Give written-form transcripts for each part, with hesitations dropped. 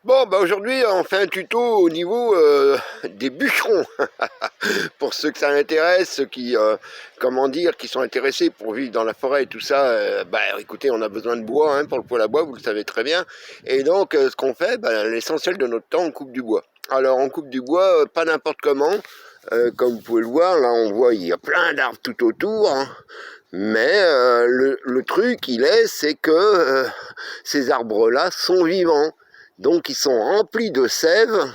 Bon, bah aujourd'hui, on fait un tuto au niveau des bûcherons. Pour ceux que ça intéresse, ceux qui, comment dire, qui sont intéressés pour vivre dans la forêt et tout ça, bah écoutez, on a besoin de bois pour le poêle à bois, vous le savez très bien. Et donc, ce qu'on fait, bah, l'essentiel de notre temps, on coupe du bois. Alors, on coupe du bois, pas n'importe comment. Comme vous pouvez le voir, là, on voit, il y a plein d'arbres tout autour, hein. Mais le truc, c'est que ces arbres-là sont vivants. Donc ils sont remplis de sève,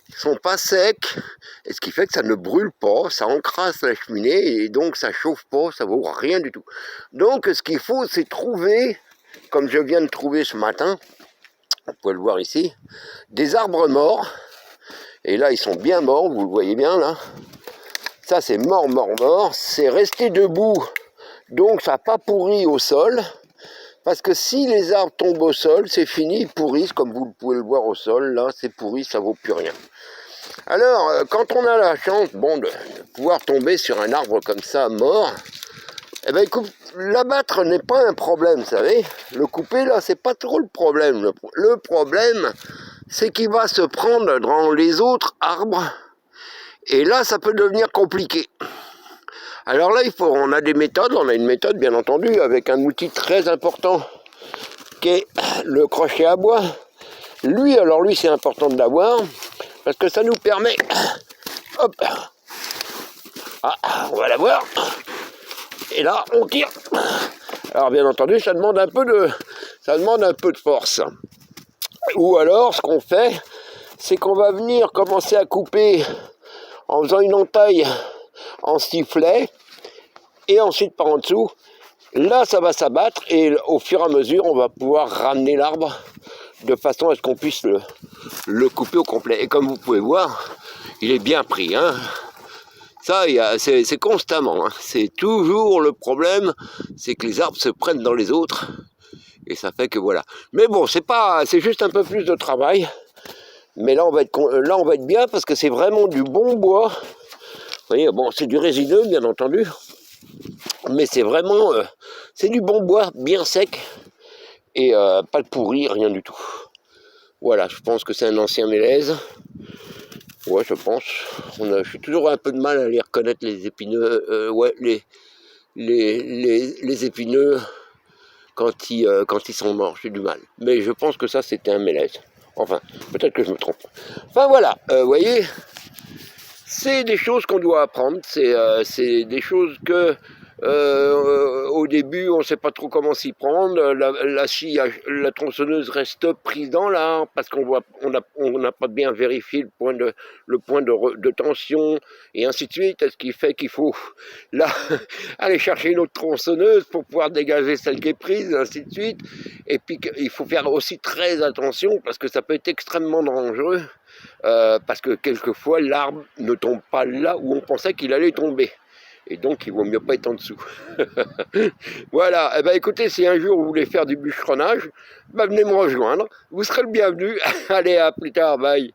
ils sont pas secs, et ce qui fait que ça ne brûle pas, ça encrasse la cheminée, et donc ça chauffe pas, ça vaut rien du tout. Donc ce qu'il faut, c'est trouver, comme je viens de trouver ce matin, on peut le voir ici, des arbres morts, et là ils sont bien morts, vous le voyez bien là. Ça c'est mort, mort, mort, c'est resté debout, donc ça n'a pas pourri au sol. Parce que si les arbres tombent au sol, c'est fini, ils pourrissent, comme vous pouvez le voir au sol, là, c'est pourri, ça vaut plus rien. Alors, quand on a la chance, de pouvoir tomber sur un arbre comme ça, mort, eh ben, écoute, l'abattre n'est pas un problème, vous savez. Le couper, là, c'est pas trop le problème. Le problème, c'est qu'il va se prendre dans les autres arbres, et là, ça peut devenir compliqué. Alors là, on a des méthodes, on a une méthode, bien entendu, avec un outil très important, qui est le crochet à bois. Lui, c'est important de l'avoir, parce que ça nous permet... Hop. Ah, on va l'avoir. Et là, on tire. Alors, bien entendu, ça demande un peu de force. Ou alors, ce qu'on fait, c'est qu'on va venir commencer à couper en faisant une entaille en sifflet, et ensuite par en dessous. Là, ça va s'abattre, et au fur et à mesure, on va pouvoir ramener l'arbre de façon à ce qu'on puisse le couper au complet. Et comme vous pouvez voir, il est bien pris, hein. Ça, c'est constamment, hein. C'est toujours le problème, c'est que les arbres se prennent dans les autres, et ça fait que voilà. Mais bon, c'est juste un peu plus de travail. Mais là, on va être bien, parce que c'est vraiment du bon bois. Vous voyez, bon, c'est du résineux, bien entendu, mais c'est vraiment, c'est du bon bois, bien sec, et pas de pourri, rien du tout. Voilà, je pense que c'est un ancien mélèze. Ouais, je pense. Je suis toujours un peu de mal à les reconnaître, les épineux. Ouais, les épineux, quand ils sont morts, j'ai du mal. Mais je pense que ça, c'était un mélèze. Enfin, peut-être que je me trompe. Enfin voilà, vous voyez, c'est des choses qu'on doit apprendre. C'est des choses que... au début, on ne sait pas trop comment s'y prendre. La scie, la tronçonneuse reste prise dans l'arbre parce on n'a pas bien vérifié le point de tension et ainsi de suite. Ce qui fait qu'il faut là aller chercher une autre tronçonneuse pour pouvoir dégager celle qui est prise, et ainsi de suite. Et puis il faut faire aussi très attention parce que ça peut être extrêmement dangereux. Parce que quelquefois l'arbre ne tombe pas là où on pensait qu'il allait tomber. Et donc, il vaut mieux pas être en dessous. Voilà. Eh ben, écoutez, si un jour vous voulez faire du bûcheronnage, venez me rejoindre. Vous serez le bienvenu. Allez, à plus tard. Bye.